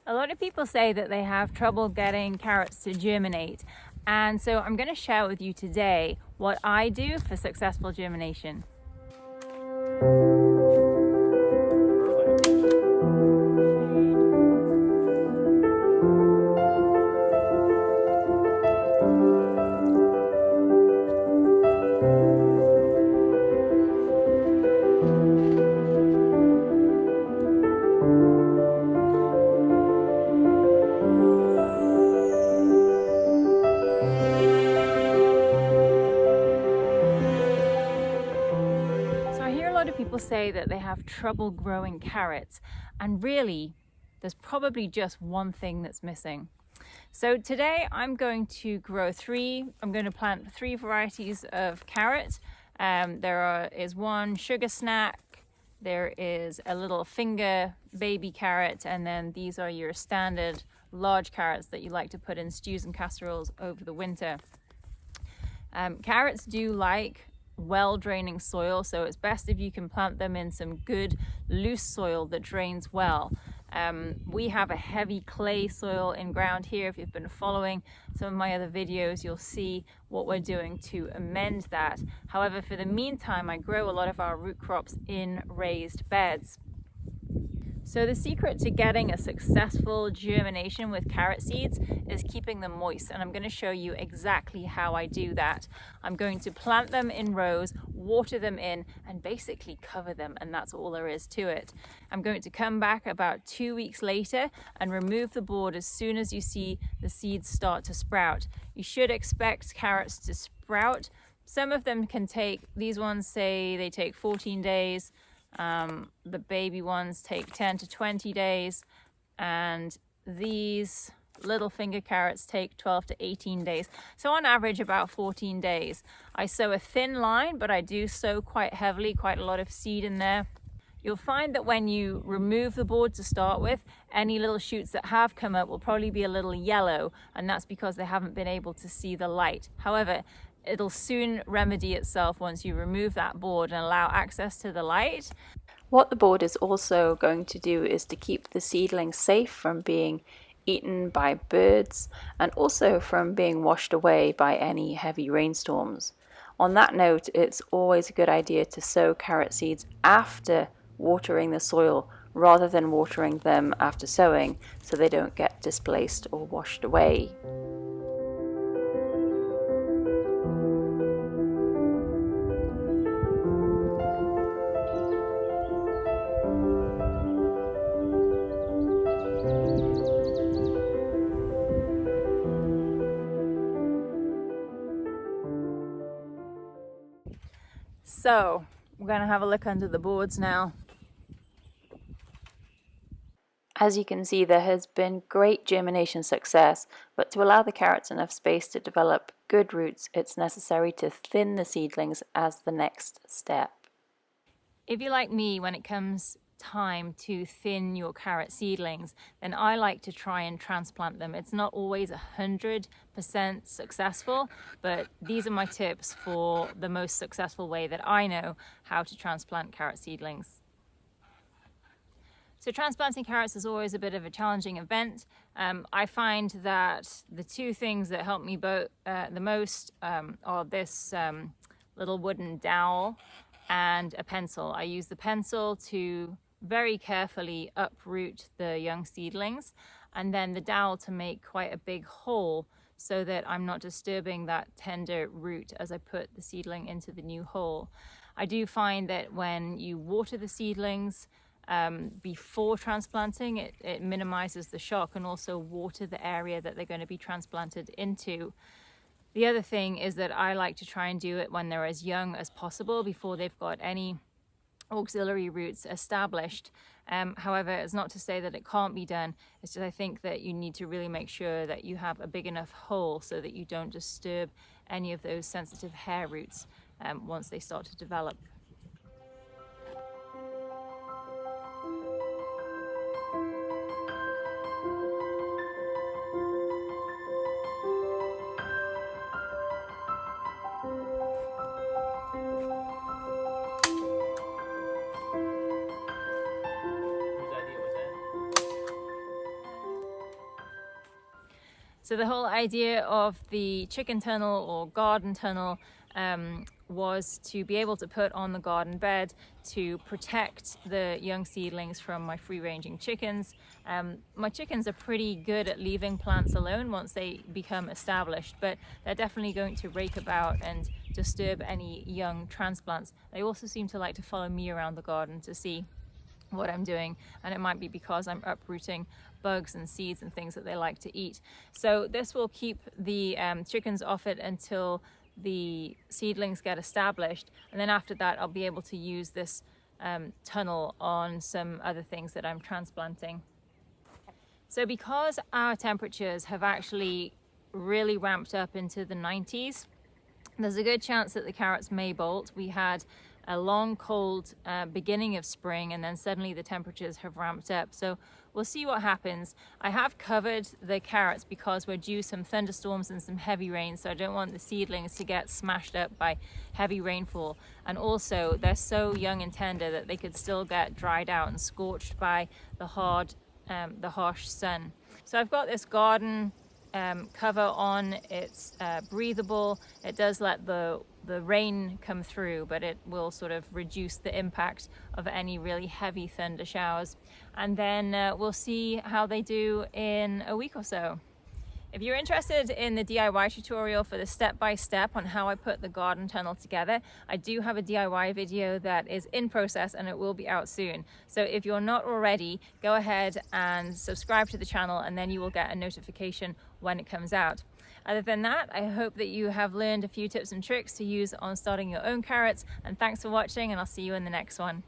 A lot of people say that they have trouble getting carrots to germinate, and so I'm going to share with you today what I do for successful germination. People say that they have trouble growing carrots, and really there's probably just one thing that's missing. So today I'm going to plant three varieties of carrot. There is one sugar snack, there is a little finger baby carrot, and then these are your standard large carrots that you like to put in stews and casseroles over the winter. Carrots do like well draining soil, so it's best if you can plant them in some good loose soil that drains well. We have a heavy clay soil in ground here. If you've been following some of my other videos, you'll see what we're doing to amend that. However, for the meantime, I grow a lot of our root crops in raised beds. So the secret to getting a successful germination with carrot seeds is keeping them moist, and I'm going to show you exactly how I do that. I'm going to plant them in rows, water them in, and basically cover them, and that's all there is to it. I'm going to come back about 2 weeks later and remove the board as soon as you see the seeds start to sprout. You should expect carrots to sprout. Some of them can take, these ones say they take 14 days. The baby ones take 10 to 20 days, and these little finger carrots take 12 to 18 days. So on average about 14 days. I sow a thin line, but I do sow quite heavily, quite a lot of seed in there. You'll find that when you remove the board to start with, any little shoots that have come up will probably be a little yellow, and that's because they haven't been able to see the light. However, it'll soon remedy itself once you remove that board and allow access to the light. What the board is also going to do is to keep the seedlings safe from being eaten by birds and also from being washed away by any heavy rainstorms. On that note, it's always a good idea to sow carrot seeds after watering the soil rather than watering them after sowing, so they don't get displaced or washed away. So we're going to have a look under the boards now. As you can see, there has been great germination success, but to allow the carrots enough space to develop good roots, it's necessary to thin the seedlings as the next step. If you're like me, when it comes time to thin your carrot seedlings, then I like to try and transplant them. It's not always 100% successful, but these are my tips for the most successful way that I know how to transplant carrot seedlings. So transplanting carrots is always a bit of a challenging event. I find that the two things that help me the most are this little wooden dowel and a pencil. I use the pencil to very carefully uproot the young seedlings, and then the dowel to make quite a big hole so that I'm not disturbing that tender root as I put the seedling into the new hole. I do find that when you water the seedlings before transplanting, it minimizes the shock, and also water the area that they're going to be transplanted into. The other thing is that I like to try and do it when they're as young as possible, before they've got any auxiliary roots established. However, it's not to say that it can't be done. It's just I think that you need to really make sure that you have a big enough hole so that you don't disturb any of those sensitive hair roots once they start to develop. So the whole idea of the chicken tunnel or garden tunnel was to be able to put on the garden bed to protect the young seedlings from my free-ranging chickens. My chickens are pretty good at leaving plants alone once they become established, but they're definitely going to rake about and disturb any young transplants. They also seem to like to follow me around the garden to see what I'm doing, and it might be because I'm uprooting bugs and seeds and things that they like to eat. So this will keep the chickens off it until the seedlings get established, and then after that I'll be able to use this tunnel on some other things that I'm transplanting. So because our temperatures have actually really ramped up into the 90s, there's a good chance that the carrots may bolt. We had a long cold beginning of spring, and then suddenly the temperatures have ramped up, so we'll see what happens. I have covered the carrots because we're due some thunderstorms and some heavy rain, so I don't want the seedlings to get smashed up by heavy rainfall, and also they're so young and tender that they could still get dried out and scorched by the harsh sun. So I've got this garden cover on. It's breathable. It does let the rain come through, but it will sort of reduce the impact of any really heavy thunder showers. And then we'll see how they do in a week or so. If you're interested in the DIY tutorial for the step-by-step on how I put the garden tunnel together, I do have a DIY video that is in process and it will be out soon. So if you're not already, go ahead and subscribe to the channel, and then you will get a notification when it comes out. Other than that, I hope that you have learned a few tips and tricks to use on starting your own carrots, and thanks for watching, and I'll see you in the next one.